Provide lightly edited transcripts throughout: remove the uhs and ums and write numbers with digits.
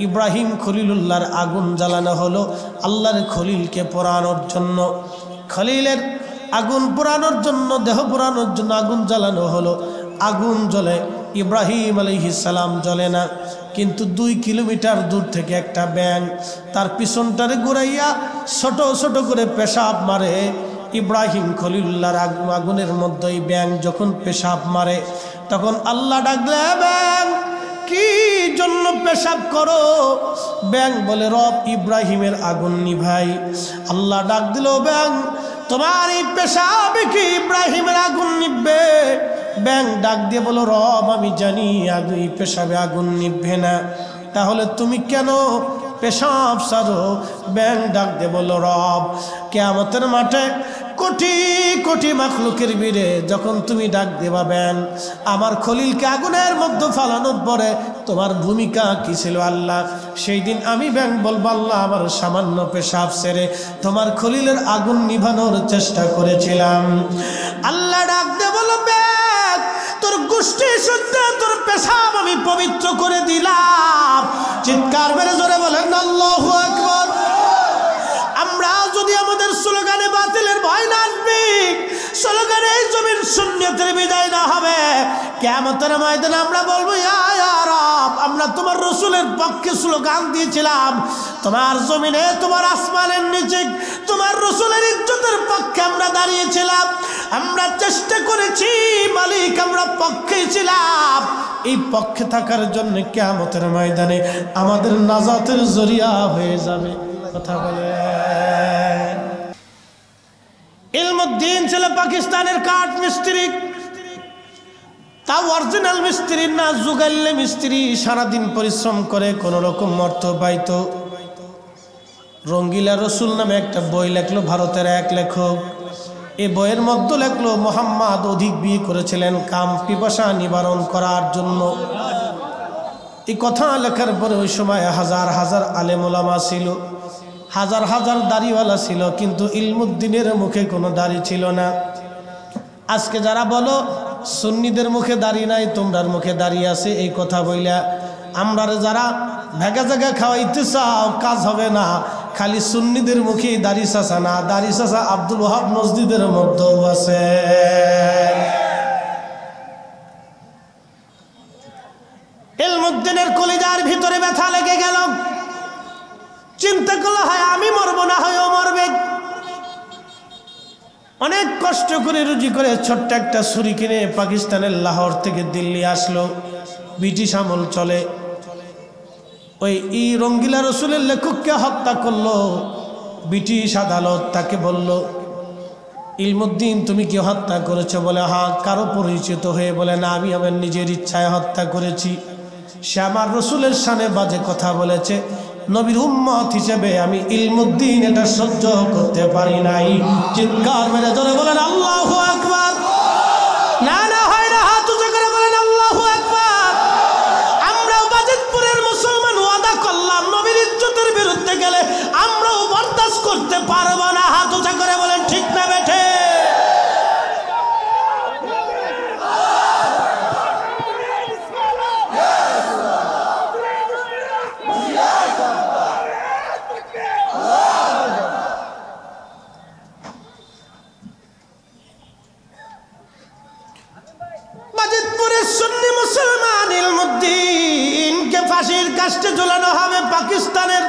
ইব্রাহিম খলিলুল্লাহর আগুন জ্বালানো হলো আল্লাহর খলিলকে পোড়ানোর জন্য। খলিলের আগুন পোড়ানোর জন্য, দেহ পোড়ানোর জন্য আগুন জ্বালানো হলো। আগুন জ্বলে, ইব্রাহিম আলাইহিস সালাম জ্বলে না। কিন্তু 2 কিলোমিটার দূর থেকে একটা ব্যাঙ তার পিছনটারে ঘুরাইয়া ছোট ছোট করে পেশাব মারে। ইব্রাহিম খলিলুল্লাহর আগুনের মধ্যেই ব্যাঙ যখন পেশাব মারে, তখন আল্লাহ ডাকলে, ব্যাঙ কি জন্য পেশাব করো? ব্যাঙ বলে, রব ইব্রাহিমের আগুন নিভাই। আল্লাহ ডাক দিল, ব্যাঙ তোমার এই পেশাবে কি ইব্রাহিমের আগুন নিভবে? ব্যাঙ ডাক দিয়ে বলো, রব আমি জানি এই পেশাবে আগুন নিভবে না, তাহলে তুমি কেন পেশাব সারো? ব্যাঙ ডাক দিয়ে বলো, রব কিয়ামতের মাঠে কোটি কোটি মাখলুকের ভিড়ে যখন তুমি ডাক দেবা ব্যাঙ, আমার খলিলকে আগুনের মধ্যে ফালানোর পরে তোমার ভূমিকা কি ছিল আল্লাহ? সেই দিন আমি ব্যাঙ বলবো, আল্লাহ আমার সামান্য পেশাব সেরে তোমার খলিলের আগুন নিভানোর চেষ্টা করেছিলাম। আল্লাহ ডাক দিয়ে বলো, ব্যাঙ তোর গোষ্ঠী শুদ্ধে তোর পেশাব আমি পবিত্র করে দিলাম। চিৎকার মেরে জোরে বলেন আল্লাহু আকবার। আমরা যদি আমাদের স্লোগানে বাতিলের ভয় না আসবে, স্লোগানে এই জমির সুন্নিয়তের বিদায় না হবে, কিয়ামতের ময়দানে আমরা বলবো, ইয়া রব আমরা তোমার রাসূলের পক্ষে স্লোগান দিয়েছিলাম, তোমার জমিনে তোমার আসমানের নিচে তোমার রাসূলের ইজ্জতের পক্ষে আমরা দাঁড়িয়েছিলাম, আমরা চেষ্টা করেছি মালিক, আমরা পক্ষে ছিলাম। এই পক্ষে থাকার জন্য কিয়ামতের ময়দানে আমাদের নাজাতের জরিয়া হয়ে যাবে। কথা বলে। ইলমুদ্দিন ছিল পাকিস্তানের কাঠ মিস্ত্রি, তাও অরিজিনাল মিস্ত্রি না, জুগাল্লে মিস্ত্রি। সারাদিন পরিশ্রম করে কোন রকম অর্থ পাইত। রঙ্গিলা রসুল নামে একটা বই লেখলো ভারতের এক লেখক। এই বইয়ের মধ্যে লেখলো মুহাম্মদ অধিক বিয়ে করেছিলেন কাম পিপাসা নিবারণ করার জন্য। এই কথা লেখার পরে ওই সময় হাজার হাজার আলেম ওলামা ছিল, হাজার হাজার দাড়িওয়ালা ছিল, কিন্তু ইলমুদ্দিনের মুখে কোনো দাড়ি ছিল না। আজকে যারা বলো সুন্নিদের মুখে দাড়ি নাই, তোমরার মুখে দাড়ি আছে, এই কথা বইলা আমরা যারা ভেগা জায়গা খাওয়াইতে চাও কাজ হবে না। খালি সুন্নিদের মুখে দাড়ি চাচা না, দাড়ি চাচা আব্দুল ওয়াহাব মসজিদের মধ্যেও আছে। ইলমুদ্দিনের কলিজার ভিতরে ব্যথা লেগে গেল। চিন্তা করলো, হয় আমি মরবো না হয় ও মরবে। অনেক কষ্ট করে রুজি করে ছোট্ট একটা ছুরি কিনে পাকিস্তানের লাহোর থেকে দিল্লি আসলো। ব্রিটিশ আমল চলে। ওই রঙ্গিলা রসুলের লেখককে হত্যা করলো। ব্রিটিশ আদালত তাকে বলল, ইলমুদ্দিন তুমি কি হত্যা করেছো? বলে হ্যাঁ। কারো পরিচিত হয়ে? বলে না, আমি আমার নিজের ইচ্ছায় হত্যা করেছি। সে আমার রসুলের শানে বাজে কথা বলেছে, নবীর উম্মত হিসেবে আমি ইলমুদ্দিন এটা সহ্য করতে পারি নাই। চিৎকার মেরে জোরে বলেন আল্লাহু আকবার। না না হয় না, হাত উঁচু করে বলেন আল্লাহু আকবার। আমরাও বাজিতপুরের মুসলমান ওয়াদা করলাম, নবীর ইজ্জতের বিরুদ্ধে গেলে আমরাও বরদাস্ত করতে পারবো না। হাত উঁচু করে বলেন ঠিক না বেঠে? ফাঁসির কাস্টে ঝুলানো হবে। পাকিস্তানের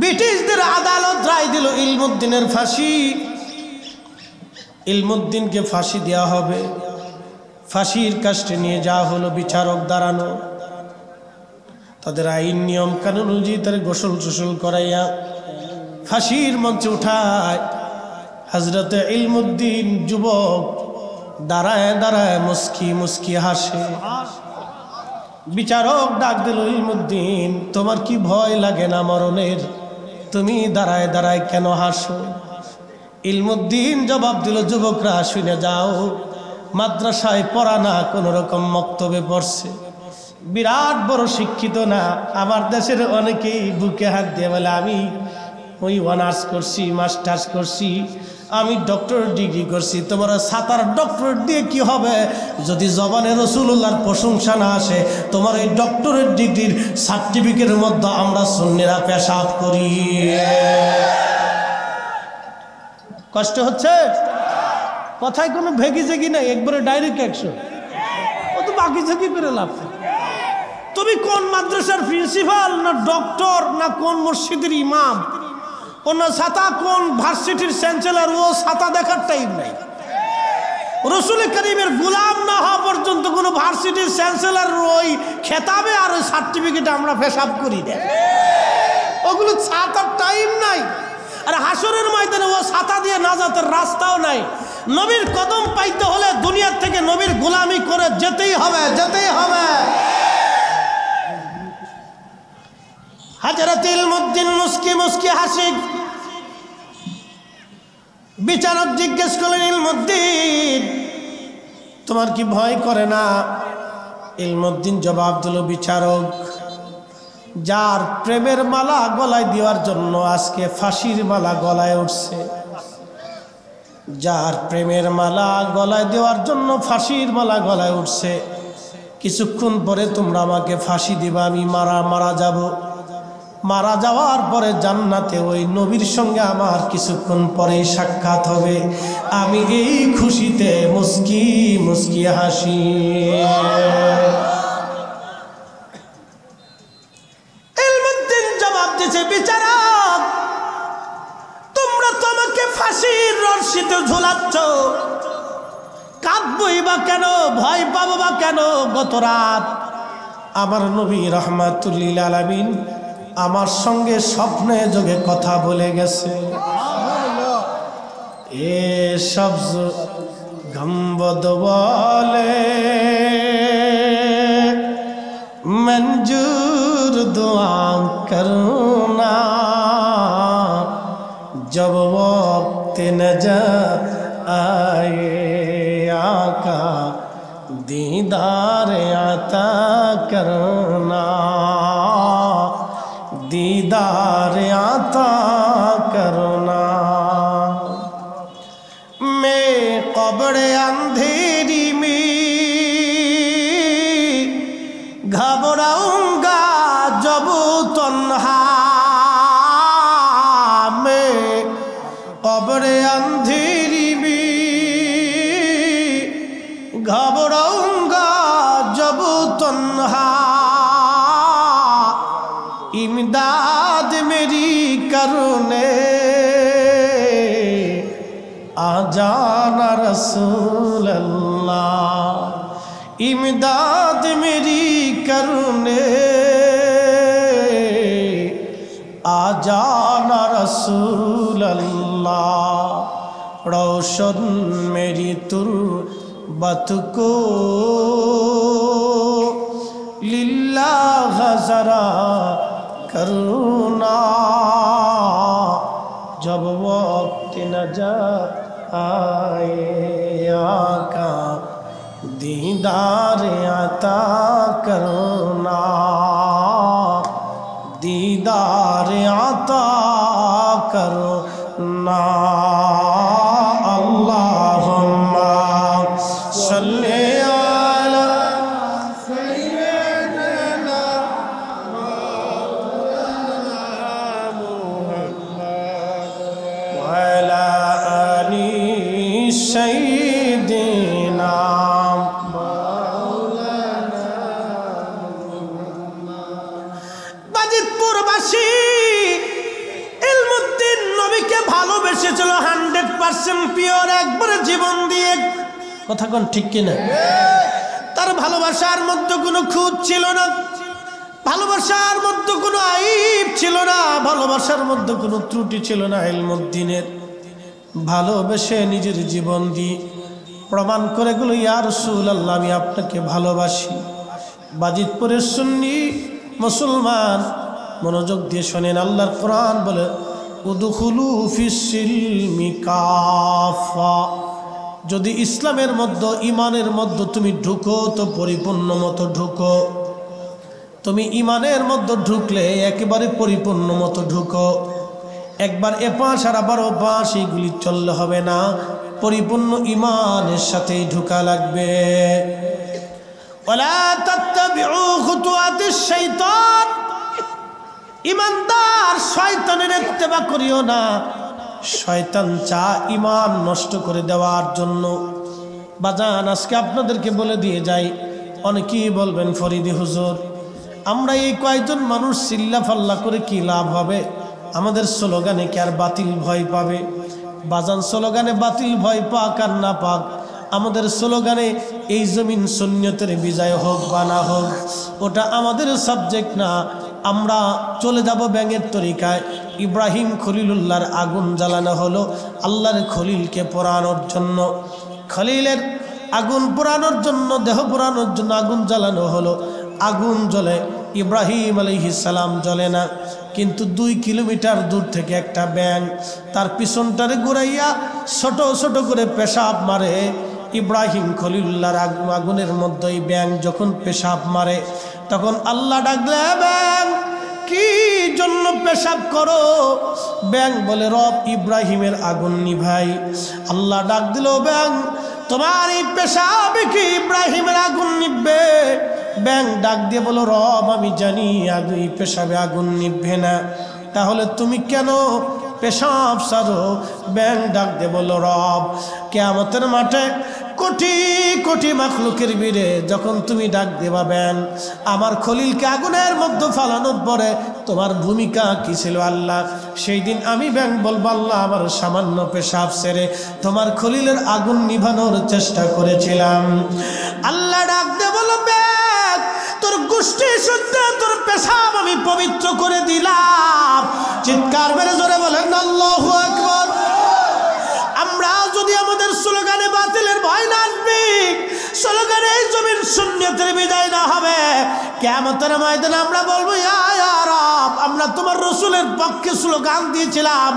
ব্রিটিশদের আদালত রায় দিল ইলমুদ্দিনের ফাঁসি। ইলমুদ্দিনকে ফাঁসি দেওয়া হবে। ফাঁসির কাস্টে নিয়ে যাওয়া হলো, বিচারক দাঁড়ানো, তাদের আইন নিয়ম কানুন অনুযায়ী তার গোসল টোসল করাইয়া ফাঁসির মঞ্চে উঠায়। হযরতে ইলমুদ্দিন যুবক দাঁড়ায় দাঁড়ায় মুস্কি মুস্কি হাসে। বিচারক ডাক দিল, ইলমুদ্দিন তোমার কি ভয় লাগে না মরণের? তুমি দাঁড়ায় দাঁড়ায় কেন হাসো? ইলমুদ্দিন জবাব দিল, যুবকরা শুনে যাও, মাদ্রাসায় পড়া না, কোন রকম মক্তবে পড়ছে, বিরাট বড় শিক্ষিত না। আমার দেশের অনেকেই বুকে হাত দিয়ে বলে আমি ওই অনার্স করছি, মাস্টার্স করছি, আমি ডক্টরেট ডিগ্রি করছি, তোমার সাতার ডক্টরেট দিয়ে কি হবে? যদি জবানে রাসূলুল্লাহর প্রশংসা না আসে, তোমার এই ডক্টরেট ডিগ্রির সার্টিফিকেটের মধ্যে আমরা সুন্নিরা পেশাব করি। কষ্ট হচ্ছে? কথায় কোনো ভেগি জেগি নাই, একবারে ডাইরেক্ট অ্যাকশন। ও তো বাকি ঝেগি করে লাভ। তুমি কোন মাদ্রাসার প্রিন্সিপাল, না ডক্টর, না কোন মসজিদের ইমাম, কোন ছাতা, কোন ভার্সিটির চ্যান্সেলর, ও ছাতা দেখার টাইম নাই। রসুল করিমের গোলাম না হওয়া পর্যন্ত কোনো ভার্সিটির চ্যান্সেলর ওই খেতাবে আর ওই সার্টিফিকেটে আমরা পেশাব করি না, ওগুলো ছাতার টাইম নাই। আর হাসরের ময়দানে ও ছাতা দিয়ে নাজাতের রাস্তাও নাই। নবীর কদম পাইতে হলে দুনিয়ার থেকে নবীর গোলামি করে যেতেই হবে, যেতেই হবে। হযরত ইলমুদ্দিন মুস্কি মুস্কি হাসি বিচারক জিজ্ঞেস করলেন, ইলমুদ্দিন তোমার কি ভয় করে না? ইলমুদ্দিন জবাব দিল, বিচারক, যার প্রেমের মালা গলায় দেওয়ার জন্য আজকে ফাঁসির মালা গলায় উঠছে, যার প্রেমের মালা গলায় দেওয়ার জন্য ফাঁসির মালা গলায় উঠছে, কিছুক্ষণ পরে তোমরা আমাকে ফাঁসি দিবা, আমি মারা যাব। মারা যাওয়ার পরে জান্নাতে ওই নবীর সঙ্গে আমার কিছুক্ষণ পরে সাক্ষাৎ হবে। আমি এই খুশিতে মুস্কি মুস্কি হাসি। ইলমুদ্দিন জবাব দিয়েছে, বিচারক তোমরা তো আমাকে ফাঁসির রশিতে ঝুলাচ্ছ, কাঁদবই বা কেন, ভয় পাবো বা কেন? গত রাত আমার নবী রাহমাতুল লিল আলামিন আমার সঙ্গে স্বপ্নে যোগে কথা বলে গেছে। এ সবজ গম্বদ বলে मंजूर दुआ करना, जब वक्त नजर आए आका दीदार आता करना, दीदार आता करना। मैं कब्र अंधेरी में घबराऊंगा जब तन्हा, मैं कब्र अंधेरी में घबराऊंगा जब तन्हा, इमदाद मेरी करने आ जाना रसूल अल्लाह, इमदाद मेरी करने आ जाना रसूल अल्लाह, रोशन मेरी तुर्बत को लिल्लाह जरा करुणा, जब वक्त नजर आए आका दीदार आता करना, दीदार आता करना। अल्लाहुम्मा सल्ली अला सय्यिदना मुहम्मद व अला आलि सय्यिदिना ভালোবেসেছিল 100% পিওর, একবারে জীবন দিয়ে। কথা কোন ঠিক কিনা? তার ভালোবাসার মধ্যে কোনো খুঁত ছিল না, ভালোবাসার মধ্যে কোনো আইব ছিল না, ভালোবাসার মধ্যে কোনো ত্রুটি ছিল না। ইলমুদ্দিনের ভালোবেসে নিজের জীবন দিয়ে প্রমাণ করে গেল, ইয়া রাসূলুল্লাহ আমি আপনাকে ভালোবাসি। বাজিতপুরের সুন্নি মুসলমান মনোযোগ দিয়ে শোনেন, আল্লাহর কোরআন বলে উদখুলু ফিস-সিলমি কাফা, যদি ইসলামের মধ্যে ইমানের মধ্যে তুমি ঢুকো তো পরিপূর্ণ মতো ঢুকো, তুমি ইমানের মধ্যে ঢুকলে একেবারে পরিপূর্ণ মতো ঢুকো। একবার এপাশ আর আবার ওপাশ এইগুলি চললে হবে না, পরিপূর্ণ ঈমানের সাথেই ঢোকা লাগবে। ওয়ালা তাত্তাবিউ খুতুওয়াতিশ শাইতান, ঈমানদার শয়তানের ইত্তেবা করিও না। শয়তান চায় ঈমান নষ্ট করে দেওয়ার জন্য। বাজান, আজকে আপনাদেরকে বলে দিয়ে যাই, অনেকেই বলবেন ফরিদি হুজুর, আমরা এই কয়েকজন মানুষ চিল্লা ফাল্লা করে কি লাভ হবে? আমাদের স্লোগানে কি আর বাতিল ভয় পাবে? বাজান, স্লোগানে বাতিল ভয় পাক আর না পাক, আমাদের স্লোগানে এই জমিন সুন্নতের বিজয় হোক বা না হোক, ওটা আমাদের সাবজেক্ট না। আমরা চলে যাব ব্যাঙের তরিকায়। ইব্রাহিম খলিলুল্লাহর আগুন জ্বালানো হলো আল্লাহর খলিলকে পোড়ানোর জন্য। খলিলের আগুন পোড়ানোর জন্য, দেহ পোড়ানোর জন্য আগুন জ্বালানো হলো। আগুন জ্বলে, ইব্রাহিম আলাইহিস সালাম জ্বলে না। কিন্তু 2 কিলোমিটার দূর থেকে একটা ব্যাঙ তার পিছনটারে ঘুরাইয়া ছোট ছোট করে পেশাব মারে। ইব্রাহিম খলিলুল্লাহর আগুনের মধ্যে ব্যাঙ যখন পেশাব মারে, তখন আল্লাহ ডাকলে, ব্যাঙ কি জন্য পেশাব করো? ব্যাঙ বলে, রব ইব্রাহিমের আগুন নিভাই। আল্লাহ ডাক দিল, ব্যাঙ তোমার এই পেশাবে কি ইব্রাহিমের আগুন নিভবে? ব্যাঙ ডাক দিয়ে বলো, রব আমি জানি এই পেশাবে আগুন নিভবে না, তাহলে তুমি কেন পেশাব সারো? ব্যাঙ ডাক দিয়ে বলো, রব কিয়ামতের মাঠে কোটি কোটি মাখলুকের ভিড়ে যখন তুমি ডাক দেবা ব্যাঙ, আমার খলিলকে আগুনের মধ্যে ফালানোর পরে তোমার ভূমিকা কি ছিল আল্লাহ? সেই দিন আমি ব্যাঙ বলবো, আল্লাহ আমার সামান্য পেশাব সেরে তোমার খলিলের আগুন নিভানোর চেষ্টা করেছিলাম। আল্লাহ ডাক দিয়ে বলো, ব্যাঙ তোর গোষ্ঠী শুদ্ধ তোর পেশাব আমি পবিত্র করে দিলাম। চিৎকার মেরে জোরে বলেন আল্লাহু আকবার। আমরা যদি আমাদের স্লোগানে বাতিলের ভয় না আসবে, স্লোগানে এই জমির সুন্নতের বিজয় না হবে, কিয়ামতের ময়দানে আমরা বলবো, ইয়া রব আমরা তোমার রাসূলের পক্ষে স্লোগান দিয়েছিলাম,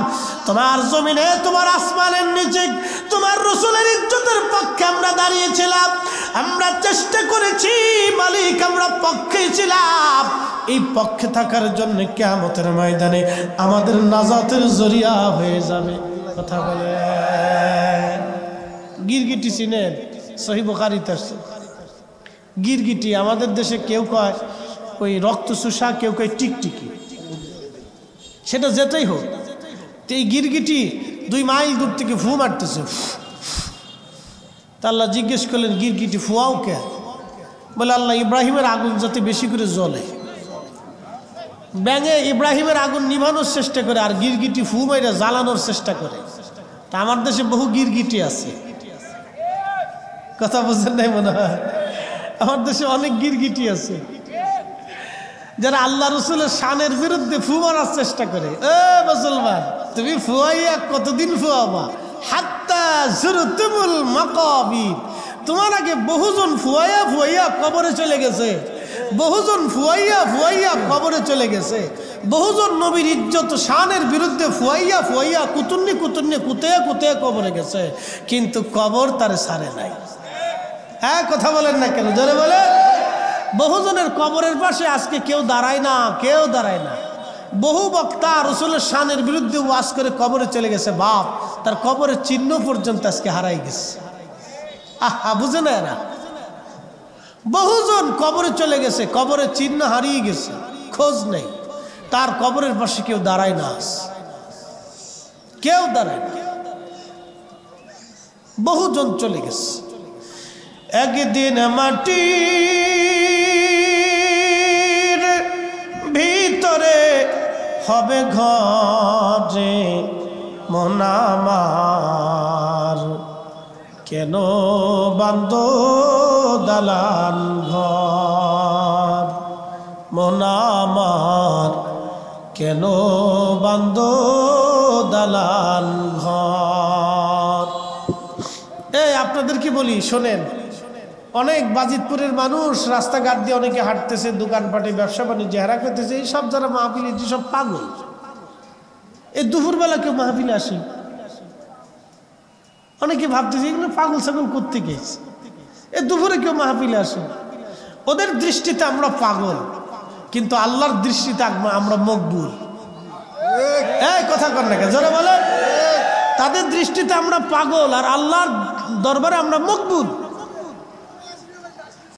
তোমার জমিনে তোমার আসমানের নিচে তোমার রাসূলের ইজ্জতের পক্ষে আমরা দাঁড়িয়েছিলাম, আমরা চেষ্টা করেছি মালিক, আমরা পক্ষে ছিলাম। এই পক্ষে থাকার জন্য কিয়ামতের ময়দানে আমাদের নাজাতের জরিয়া হয়ে যাবে। কথা বলে গিরগিটি চিনেন? সহিহ বুখারীতে আছে গিরগিটি। আমাদের দেশে কেউ কয় ওই রক্ত চুষা, কেউ কয় টিকটিকি, সেটা যেটাই হোক। তো এই গিরগিটি 2 মাইল দূর থেকে ফু মারতেছে। তা আল্লাহ জিজ্ঞেস করলেন, গিরগিটি ফুয়াও কে? বলে, আল্লাহ ইব্রাহিমের আগুন যাতে বেশি করে জ্বলে। ব্যাঙে ইব্রাহিমের আগুন নিভানোর চেষ্টা করে, আর গিরগিটি ফু মাইরা জ্বালানোর চেষ্টা করে। তা আমার দেশে বহু গিরগিটি আছে। কথা বুঝছেন নাই মনে হয়? আমার দেশে অনেক গিরগিটি আছে যারা আল্লাহ রসুলের শানের বিরুদ্ধে ফু মারার চেষ্টা করে। এ মুসলমান, তুমি ফুয়াইয়া কতদিন ফুয়াবা? হাত্তা যুরতুমুল মাকাবির। তোমার আগে বহুজন ফুয়াইয়া ফুয়াইয়া কবরে চলে গেছে, বহুজন ফুয়াইয়া ফুয়াইয়া কবরে চলে গেছে, বহুজন নবীর ইজ্জত শানের বিরুদ্ধে ফুয়াইয়া ফুয়াইয়া কুতুন্নি কুতুন্নি কুতে কুতে কবরে গেছে, কিন্তু কবর তার সারে নাই। হ্যাঁ, কথা বলেন না কেন? জোরে বলে। বহুজনের কবরের পাশে আজকে কেউ দাঁড়ায় না, কেউ দাঁড়ায় না। বহু বক্তা রসুলের শানের বিরুদ্ধে ওয়াজ করে কবরে চলে গেছে, বাপ তার কবরের চিহ্ন পর্যন্ত আজকে হারাই গেছে। আহা, বুঝে না এরা? বহুজন কবরে চলে গেছে, কবরের চিহ্ন হারিয়ে গেছে, খোঁজ নেই। তার কবরের পাশে কেউ দাঁড়ায় না, কেউ দাঁড়ায় না। বহুজন চলে গেছে। একদিন মাটির ভিতরে হবে ঘরে মন আমার, কেন বান্দ দালান ঘর? মন আমার কেন বান্দ দালান ঘর? এই আপনাদের কি বলি শোনেন, অনেক বাজিতপুরের মানুষ রাস্তাঘাট দিয়ে অনেকে হাঁটতেছে, দোকানপাটে ব্যবসা বাণিজ্য হেরা করতেছে, এই সব যারা মাহফিলে সব পাগল। এই দুপুরবেলা কেউ মাহফিলে আসে, অনেকে ভাবতেছে এগুলো পাগল ছাগল করতে গেছে, এই দুপুরে কেউ মাহফিলে আসে। ওদের দৃষ্টিতে আমরা পাগল, কিন্তু আল্লাহর দৃষ্টিতে আমরা মকবুল। এই কথা কর না, জোরে বলেন। তাদের দৃষ্টিতে আমরা পাগল, আর আল্লাহর দরবারে আমরা মকবুল।